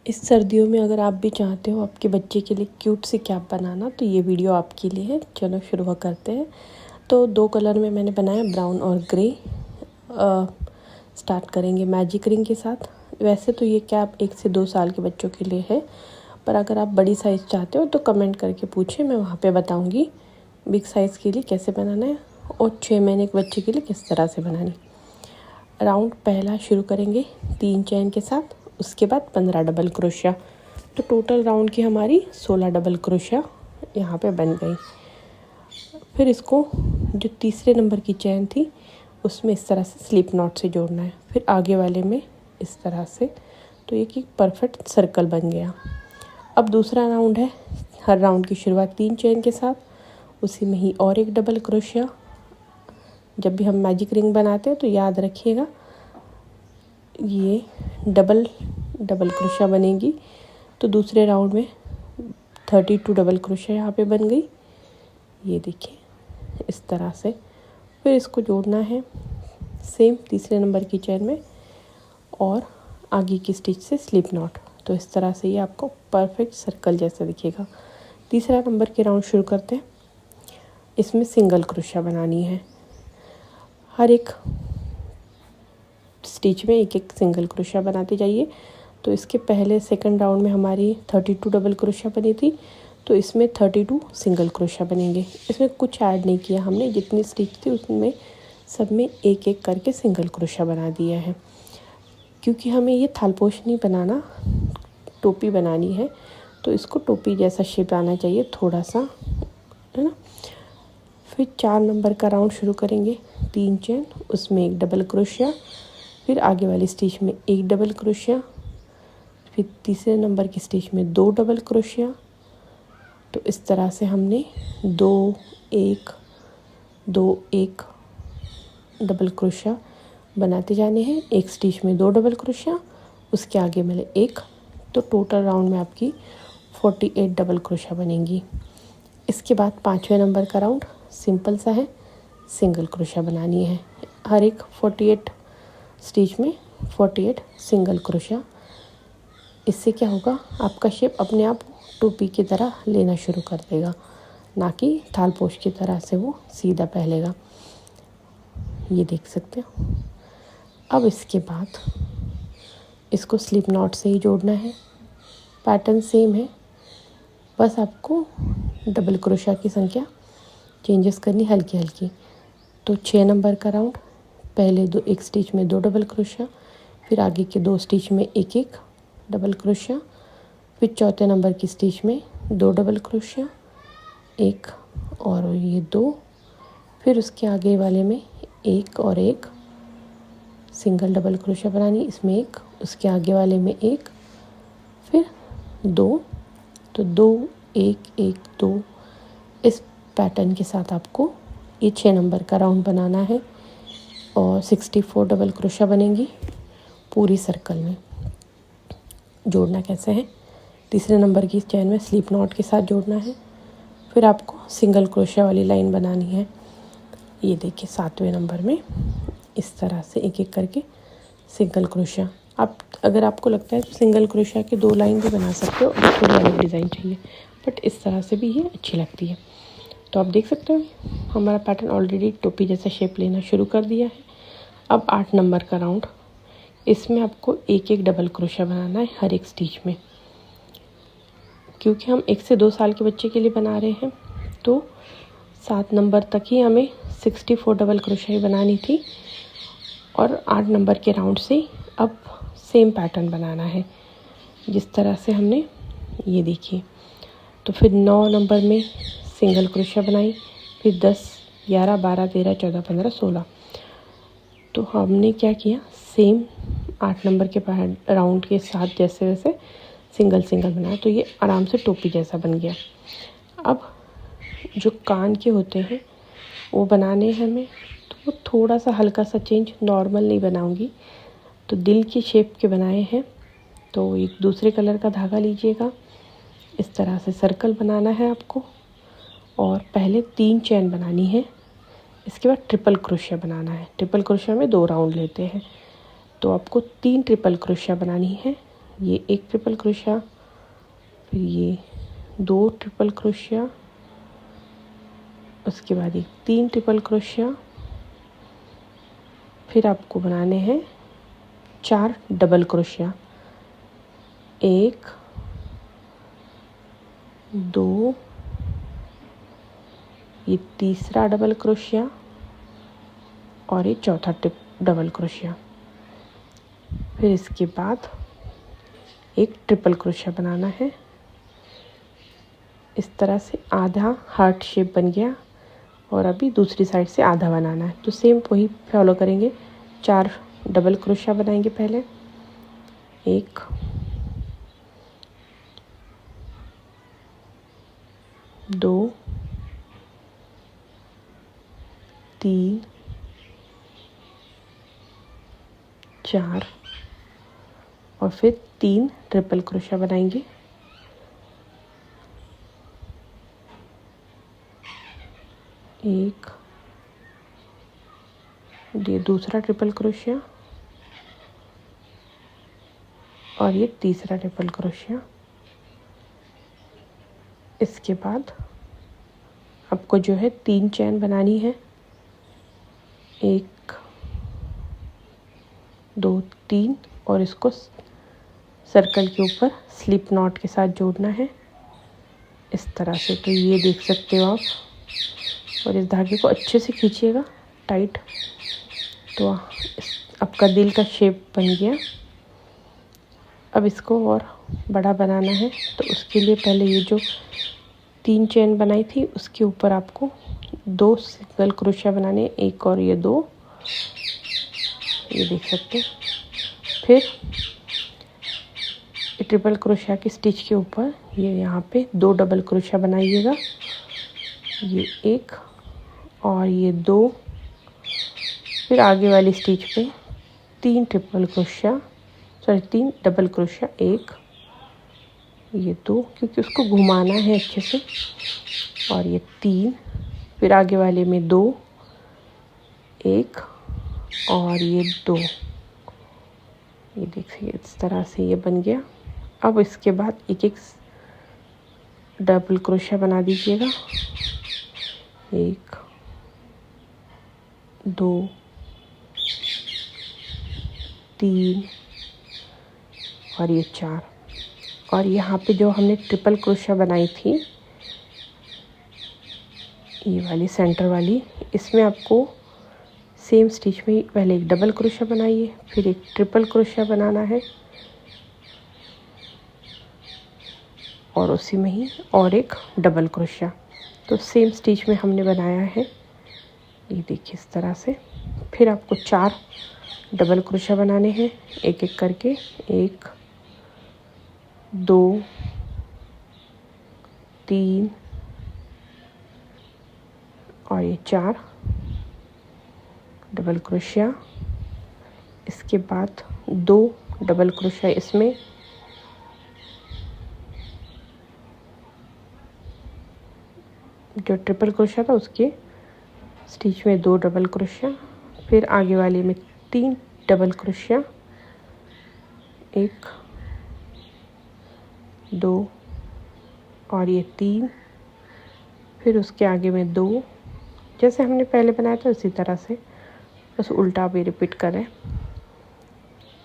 इस सर्दियों में अगर आप भी चाहते हो आपके बच्चे के लिए क्यूट सी कैप बनाना, तो ये वीडियो आपके लिए है। चलो शुरू करते हैं। तो 2 कलर में मैंने बनाया, ब्राउन और ग्रे। स्टार्ट करेंगे मैजिक रिंग के साथ। वैसे तो ये कैप 1 से 2 साल के बच्चों के लिए है, पर अगर आप बड़ी साइज़ चाहते हो तो कमेंट करके पूछें, मैं वहाँ पे बताऊँगी बिग साइज़ के लिए कैसे बनाना है और 6 महीने के बच्चे के लिए किस तरह से बनानी। राउंड पहला शुरू करेंगे 3 चेन के साथ, उसके बाद 15 डबल क्रोशिया। तो टोटल राउंड की हमारी 16 डबल क्रोशिया यहाँ पे बन गई। फिर इसको जो तीसरे नंबर की चेन थी उसमें इस तरह से स्लिप नॉट से जोड़ना है, फिर आगे वाले में इस तरह से। तो ये कि परफेक्ट सर्कल बन गया। अब दूसरा राउंड है। हर राउंड की शुरुआत 3 चेन के साथ, उसी में ही और एक डबल क्रोशिया। जब भी हम मैजिक रिंग बनाते हैं तो याद रखिएगा ये डबल क्रोशिया बनेगी। तो दूसरे राउंड में 32 डबल क्रोशिया यहाँ पे बन गई, ये देखिए इस तरह से। फिर इसको जोड़ना है सेम तीसरे नंबर की चेन में और आगे की स्टिच से स्लिप नॉट। तो इस तरह से ये आपको परफेक्ट सर्कल जैसा दिखेगा। तीसरा नंबर के राउंड शुरू करते हैं। इसमें सिंगल क्रोशिया बनानी है। हर एक स्टिच में एक एक सिंगल क्रोशिया बनाते जाइए। तो इसके पहले सेकंड राउंड में हमारी 32 डबल क्रोशिया बनी थी, तो इसमें 32 सिंगल क्रोशिया बनेंगे। इसमें कुछ ऐड नहीं किया हमने, जितनी स्टिच थी उसमें सब में एक एक करके सिंगल क्रोशिया बना दिया है, क्योंकि हमें ये थालपोश नहीं बनाना, टोपी बनानी है। तो इसको टोपी जैसा शेप आना चाहिए थोड़ा सा, है ना। फिर 4 नंबर का राउंड शुरू करेंगे। 3 चेन, उसमें एक डबल क्रोशिया, फिर आगे वाली स्टिच में एक डबल क्रोशिया, फिर तीसरे नंबर की स्टिच में 2 डबल क्रोशिया। तो इस तरह से हमने 2 1 2 1 डबल क्रोशिया बनाते जाने हैं। एक स्टिच में 2 डबल क्रोशिया, उसके आगे में एक। तो टोटल राउंड में आपकी 48 डबल क्रोशिया बनेंगी। इसके बाद 5वें नंबर का राउंड सिंपल सा है, सिंगल क्रोशिया बनानी है। हर एक 48 स्टिच में 48 सिंगल क्रोशिया। इससे क्या होगा, आपका शेप अपने आप टोपी की तरह लेना शुरू कर देगा, ना कि थालपोश की तरह से वो सीधा पहलेगा। ये देख सकते हो। अब इसके बाद इसको स्लिप नॉट से ही जोड़ना है। पैटर्न सेम है, बस आपको डबल क्रोशिया की संख्या चेंजेस करनी हल्की हल्की। तो 6 नंबर का राउंड, पहले एक स्टिच में 2 डबल क्रोशिया, फिर आगे के 2 स्टिच में एक एक डबल क्रोशिया, फिर चौथे नंबर की स्टिच में 2 डबल क्रोशिया, एक और ये 2, फिर उसके आगे वाले में एक और एक सिंगल डबल क्रोशिया बनानी, इसमें एक, उसके आगे वाले में एक, फिर 2। तो 2 1 1 2 इस पैटर्न के साथ आपको ये 6 नंबर का राउंड बनाना है और 64 डबल क्रोशिया बनेंगी पूरी सर्कल में। जोड़ना कैसे है, तीसरे नंबर की चेन में स्लिप नॉट के साथ जोड़ना है। फिर आपको सिंगल क्रोशिया वाली लाइन बनानी है। ये देखिए 7वें नंबर में इस तरह से एक एक करके सिंगल क्रोशिया। आप अगर आपको लगता है तो सिंगल क्रोशिया के 2 लाइन भी बना सकते हो, और थोड़ी अलग डिज़ाइन चाहिए, बट इस तरह से भी ये अच्छी लगती है। तो आप देख सकते हो हमारा पैटर्न ऑलरेडी टोपी जैसा शेप लेना शुरू कर दिया है। अब 8 नंबर का राउंड, इसमें आपको एक एक डबल क्रोशिया बनाना है हर एक स्टिच में। क्योंकि हम 1 से 2 साल के बच्चे के लिए बना रहे हैं, तो 7 नंबर तक ही हमें 64 डबल क्रोशिया बनानी थी, और 8 नंबर के राउंड से अब सेम पैटर्न बनाना है जिस तरह से हमने, ये देखिए। तो फिर 9 नंबर में सिंगल क्रोशिया बनाई, फिर 10 11 12 13 14 15 16। तो हमने क्या किया, सेम 8 नंबर के राउंड के साथ जैसे वैसे सिंगल बनाया, तो ये आराम से टोपी जैसा बन गया। अब जो कान के होते हैं वो बनाने हैं हमें, तो वो थोड़ा सा हल्का सा चेंज, नॉर्मल नहीं बनाऊंगी। तो दिल की शेप के बनाए हैं, तो एक दूसरे कलर का धागा लीजिएगा, इस तरह से सर्कल बनाना है आपको, और पहले 3 चेन बनानी है। इसके बाद ट्रिपल क्रोशिया बनाना है। ट्रिपल क्रोशिया में 2 राउंड लेते हैं, तो आपको 3 ट्रिपल क्रोशिया बनानी है। ये एक ट्रिपल क्रोशिया, फिर ये 2 ट्रिपल क्रोशिया, उसके बाद एक 3 ट्रिपल क्रोशिया, फिर आपको बनाने हैं 4 डबल क्रोशिया, 1 2, ये तीसरा डबल क्रोशिया और ये चौथा डबल क्रोशिया। फिर इसके बाद एक ट्रिपल क्रोशिया बनाना है। इस तरह से आधा हार्ट शेप बन गया और अभी दूसरी साइड से आधा बनाना है। तो सेम वही फॉलो करेंगे। 4 डबल क्रोशिया बनाएंगे पहले, 1 2 3 4 और फिर 3 ट्रिपल क्रोशिया बनाएंगे। 1, ये दूसरा ट्रिपल क्रोशिया और ये तीसरा ट्रिपल क्रोशिया। इसके बाद आपको जो है 3 चेन बनानी है, 1 2 3, और इसको सर्कल के ऊपर स्लिप नॉट के साथ जोड़ना है इस तरह से। तो ये देख सकते हो आप, और इस धागे को अच्छे से खींचिएगा टाइट। तो आपका दिल का शेप बन गया। अब इसको और बड़ा बनाना है, तो उसके लिए पहले ये जो 3 चेन बनाई थी उसके ऊपर आपको 2 सिंगल क्रोशिया बनाने, 1 और ये 2, ये देख सकते हैं। फिर ट्रिपल क्रोशिया की स्टिच के ऊपर ये यहाँ पे 2 डबल क्रोशिया बनाइएगा, ये 1 और ये 2। फिर आगे वाली स्टिच पे 3 ट्रिपल क्रोशिया, 3 डबल क्रोशिया, 1 ये 2, क्योंकि उसको घुमाना है अच्छे से, और ये 3। फिर आगे वाले में 2, 1 और ये 2, ये देखिए इस तरह से ये बन गया। अब इसके बाद एक एक डबल क्रोशिया बना दीजिएगा, 1 2 3 और ये 4। और यहाँ पे जो हमने ट्रिपल क्रोशिया बनाई थी, ये वाली सेंटर वाली, इसमें आपको सेम स्टिच में पहले एक डबल क्रोशिया बनाइए, फिर एक ट्रिपल क्रोशिया बनाना है, और उसी में ही और एक डबल क्रोशिया। तो सेम स्टिच में हमने बनाया है, ये देखिए इस तरह से। फिर आपको 4 डबल क्रोशिया बनाने हैं, एक एक करके, 1 2 3 और ये 4 डबल क्रोशिया। इसके बाद 2 डबल क्रोशिया इसमें, जो ट्रिपल क्रोशिया था उसके स्टिच में 2 डबल क्रोशिया। फिर आगे वाले में 3 डबल क्रोशिया, 1 2 और ये 3। फिर उसके आगे में 2, जैसे हमने पहले बनाया था उसी तरह से, बस उल्टा भी रिपीट करें।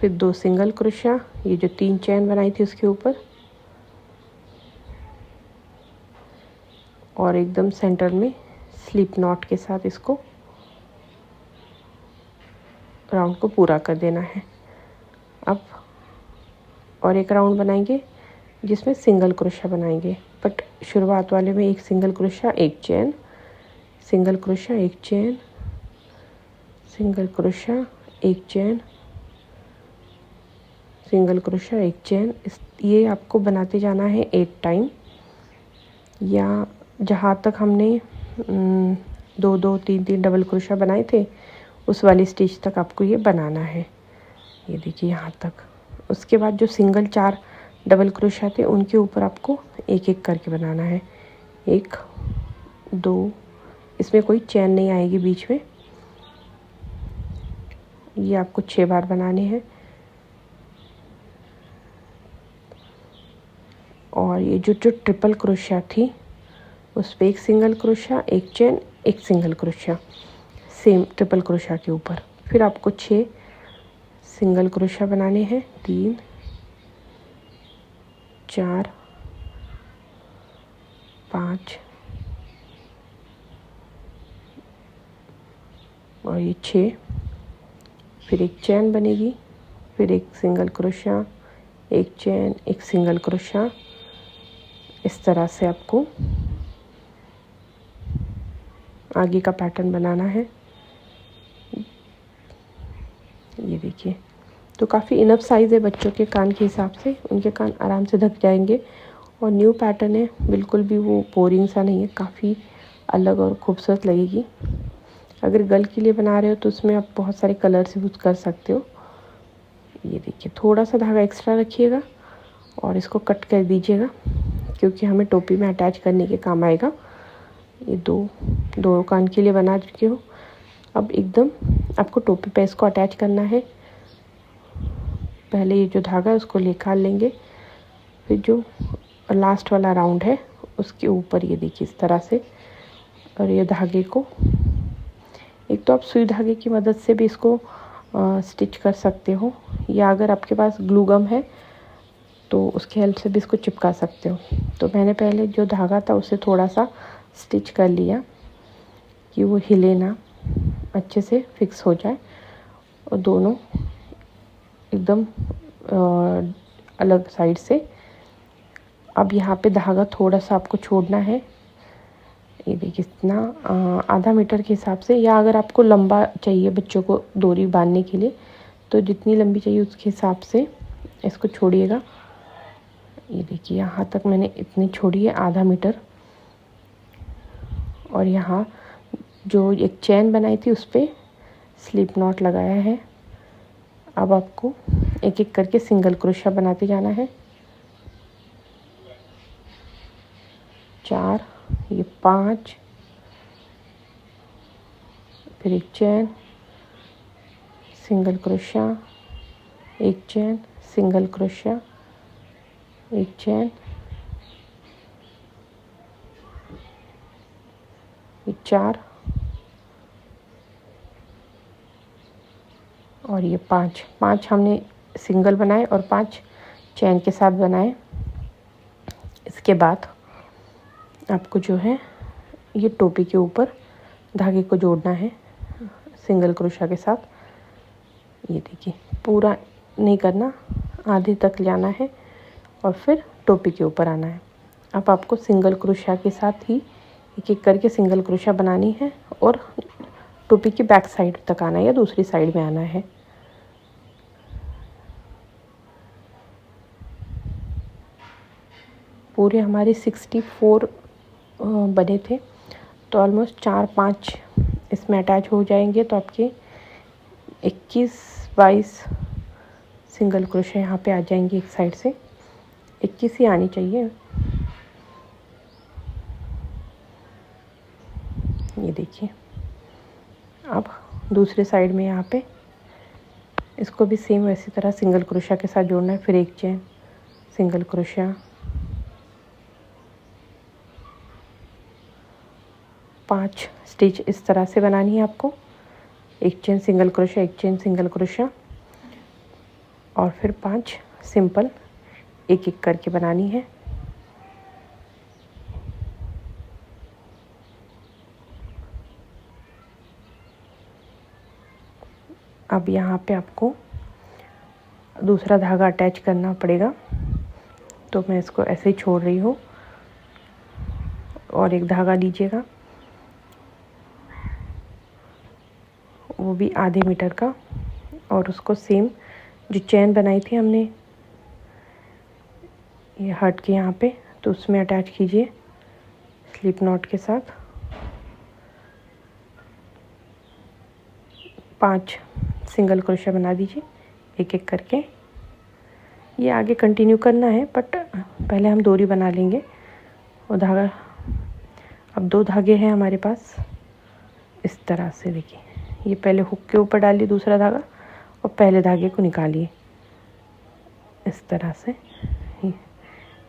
फिर 2 सिंगल क्रोशिया, ये जो 3 चेन बनाई थी उसके ऊपर, और एकदम सेंटर में स्लिप नॉट के साथ इसको राउंड को पूरा कर देना है। अब और एक राउंड बनाएंगे जिसमें सिंगल क्रोशिया बनाएंगे, बट शुरुआत वाले में एक सिंगल क्रोशिया, एक चेन, सिंगल क्रोशिया, एक चेन, सिंगल क्रोशिया, एक चेन, सिंगल क्रोशिया, एक चेन। ये आपको बनाते जाना है 8 टाइम, या जहाँ तक हमने 2 2 3 3 डबल क्रोशिया बनाए थे उस वाली स्टिच तक आपको ये बनाना है। ये देखिए यहाँ तक। उसके बाद जो सिंगल 4 डबल क्रोशिया थे उनके ऊपर आपको एक एक करके बनाना है, 1 2, इसमें कोई चेन नहीं आएगी बीच में। ये आपको 6 बार बनाने हैं, और ये जो ट्रिपल क्रोशिया थी उस पर एक सिंगल क्रोशिया, एक चेन, एक single crochet, same triple crochet के ऊपर। फिर आपको 6 सिंगल क्रोशिया बनाने हैं, 3 4 5 और ये 6। फिर एक चेन बनेगी, फिर एक सिंगल क्रोशिया, एक चेन, एक सिंगल क्रोशिया। इस तरह से आपको आगे का पैटर्न बनाना है। ये देखिए, तो काफ़ी इनफ साइज़ है बच्चों के कान के हिसाब से, उनके कान आराम से ढक जाएंगे। और न्यू पैटर्न है, बिल्कुल भी वो बोरिंग सा नहीं है, काफ़ी अलग और खूबसूरत लगेगी। अगर गर्ल के लिए बना रहे हो तो उसमें आप बहुत सारे कलर्स यूज़ कर सकते हो। ये देखिए, थोड़ा सा धागा एक्स्ट्रा रखिएगा और इसको कट कर दीजिएगा, क्योंकि हमें टोपी में अटैच करने के काम आएगा। ये दो कान के लिए बना चुके हो। अब एकदम आपको टोपी पे इसको अटैच करना है। पहले ये जो धागा है उसको निकाल लेंगे, फिर जो लास्ट वाला राउंड है उसके ऊपर ये देखिए इस तरह से। और ये धागे को एक तो आप सुई धागे की मदद से भी इसको स्टिच कर सकते हो, या अगर आपके पास ग्लू गम है तो उसकी हेल्प से भी इसको चिपका सकते हो। तो मैंने पहले जो धागा था उसे थोड़ा सा स्टिच कर लिया कि वो हिले ना, अच्छे से फिक्स हो जाए और दोनों एकदम अलग साइड से। अब यहाँ पे धागा थोड़ा सा आपको छोड़ना है। ये देखिए, इतना आधा मीटर के हिसाब से, या अगर आपको लंबा चाहिए बच्चों को डोरी बांधने के लिए तो जितनी लंबी चाहिए उसके हिसाब से इसको छोड़िएगा। ये देखिए, यहाँ तक मैंने इतनी छोड़ी है, आधा मीटर। और यहाँ जो एक चेन बनाई थी उस पर स्लिप नॉट लगाया है। अब आपको एक एक करके सिंगल क्रोशिया बनाते जाना है। 4, ये 5, फिर एक चेन, सिंगल क्रोशिया, एक चेन, सिंगल क्रोशिया, एक चेन, ये 4 और ये 5 हमने सिंगल बनाए और 5 चेन के साथ बनाए। इसके बाद आपको जो है ये टोपी के ऊपर धागे को जोड़ना है सिंगल क्रोशिया के साथ। ये देखिए, पूरा नहीं करना, आधे तक जाना है और फिर टोपी के ऊपर आना है। अब आपको सिंगल क्रोशिया के साथ ही एक एक करके सिंगल क्रोशिया बनानी है और टोपी की बैक साइड तक आना है या दूसरी साइड में आना है। पूरे हमारे 64 बने थे, तो ऑलमोस्ट 4-5 इसमें अटैच हो जाएंगे। तो आपके 21-22 सिंगल क्रोशिया यहाँ पे आ जाएंगे। एक साइड से 21 ही आनी चाहिए। ये देखिए, अब दूसरे साइड में यहाँ पे इसको भी सेम वैसी तरह सिंगल क्रोशिया के साथ जोड़ना है। फिर एक चेन, सिंगल क्रोशिया, 5 स्टिच इस तरह से बनानी है आपको। एक चेन सिंगल क्रोशिया, एक चेन सिंगल क्रोशिया और फिर 5 सिंपल एक एक करके बनानी है। अब यहाँ पे आपको दूसरा धागा अटैच करना पड़ेगा, तो मैं इसको ऐसे ही छोड़ रही हूँ। और एक धागा लीजिएगा, वो भी आधे मीटर का, और उसको सेम जो चेन बनाई थी हमने ये हट के यहाँ पे, तो उसमें अटैच कीजिए स्लिप नॉट के साथ। 5 सिंगल क्रोशिया बना दीजिए एक एक करके। ये आगे कंटिन्यू करना है, बट पहले हम डोरी बना लेंगे। और धागा, अब 2 धागे हैं हमारे पास इस तरह से। देखिए, ये पहले हुक के ऊपर डालिए दूसरा धागा और पहले धागे को निकालिए इस तरह से।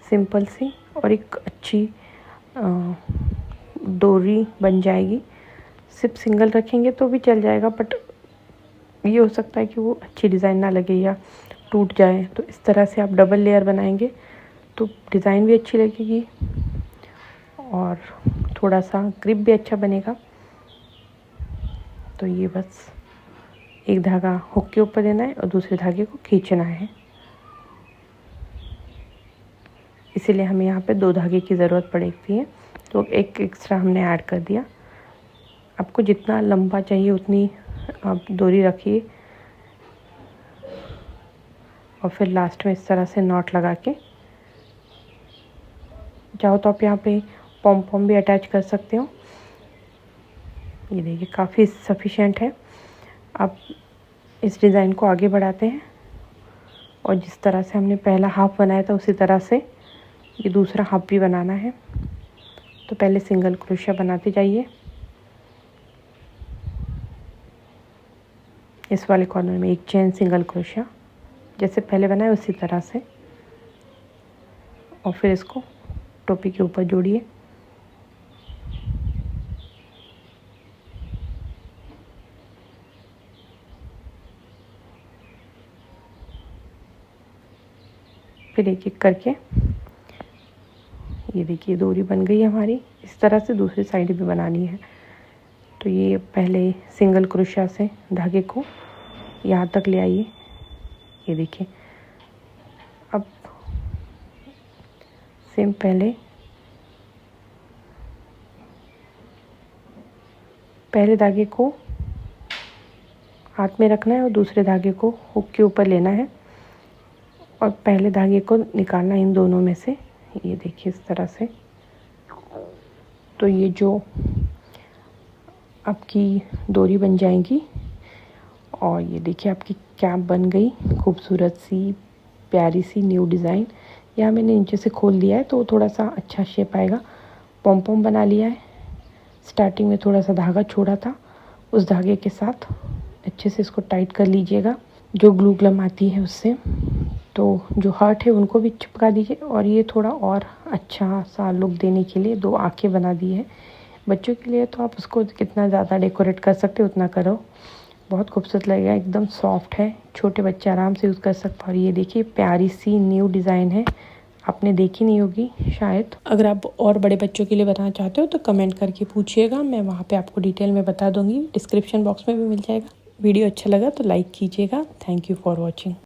सिंपल सी और एक अच्छी डोरी बन जाएगी। सिर्फ सिंगल रखेंगे तो भी चल जाएगा, बट ये हो सकता है कि वो अच्छी डिज़ाइन ना लगे या टूट जाए। तो इस तरह से आप डबल लेयर बनाएंगे तो डिज़ाइन भी अच्छी लगेगी और थोड़ा सा ग्रिप भी अच्छा बनेगा। तो ये बस एक धागा हुक के ऊपर देना है और दूसरे धागे को खींचना है, इसीलिए हमें यहाँ पे 2 धागे की ज़रूरत पड़ती है, तो एक एक्स्ट्रा हमने ऐड कर दिया। आपको जितना लंबा चाहिए उतनी आप डोरी रखिए और फिर लास्ट में इस तरह से नॉट लगा के, चाहो तो आप यहाँ पे पॉम पॉम भी अटैच कर सकते हो। ये देखिए काफ़ी सफिशिएंट है। अब इस डिज़ाइन को आगे बढ़ाते हैं और जिस तरह से हमने पहला हाफ बनाया था उसी तरह से ये दूसरा हाफ भी बनाना है। तो पहले सिंगल क्रोशिया बनाते जाइए, इस वाले कॉर्नर में एक चेन सिंगल क्रोशिया जैसे पहले बनाया उसी तरह से, और फिर इसको टोपी के ऊपर जोड़िए। फिर एक एक करके ये देखिए डोरी बन गई हमारी। इस तरह से दूसरी साइड भी बनानी है। तो ये पहले सिंगल क्रोशिया से धागे को यहाँ तक ले आइए। ये देखिए अब सेम पहले धागे को हाथ में रखना है और दूसरे धागे को हुक के ऊपर लेना है और पहले धागे को निकालना है इन दोनों में से। ये देखिए इस तरह से। तो ये जो आपकी डोरी बन जाएगी और ये देखिए आपकी कैप बन गई खूबसूरत सी प्यारी सी न्यू डिज़ाइन। यहाँ मैंने नीचे से खोल दिया है तो थोड़ा सा अच्छा शेप आएगा। पॉम पॉम बना लिया है। स्टार्टिंग में थोड़ा सा धागा छोड़ा था, उस धागे के साथ अच्छे से इसको टाइट कर लीजिएगा जो ग्लू गम आती है उससे। तो जो हार्ट है उनको भी चिपका दीजिए और ये थोड़ा और अच्छा सा लुक देने के लिए 2 आँखें बना दी है बच्चों के लिए। तो आप उसको कितना ज़्यादा डेकोरेट कर सकते हो उतना करो, बहुत खूबसूरत लगेगा। एकदम सॉफ्ट है, छोटे बच्चे आराम से यूज़ कर सकते हैं। और ये देखिए प्यारी सी न्यू डिज़ाइन है, आपने देखी नहीं होगी शायद। अगर आप और बड़े बच्चों के लिए बनाना चाहते हो तो कमेंट करके पूछिएगा, मैं वहाँ पे आपको डिटेल में बता दूँगी। डिस्क्रिप्शन बॉक्स में भी मिल जाएगा। वीडियो अच्छा लगा तो लाइक कीजिएगा। Thank you for watching.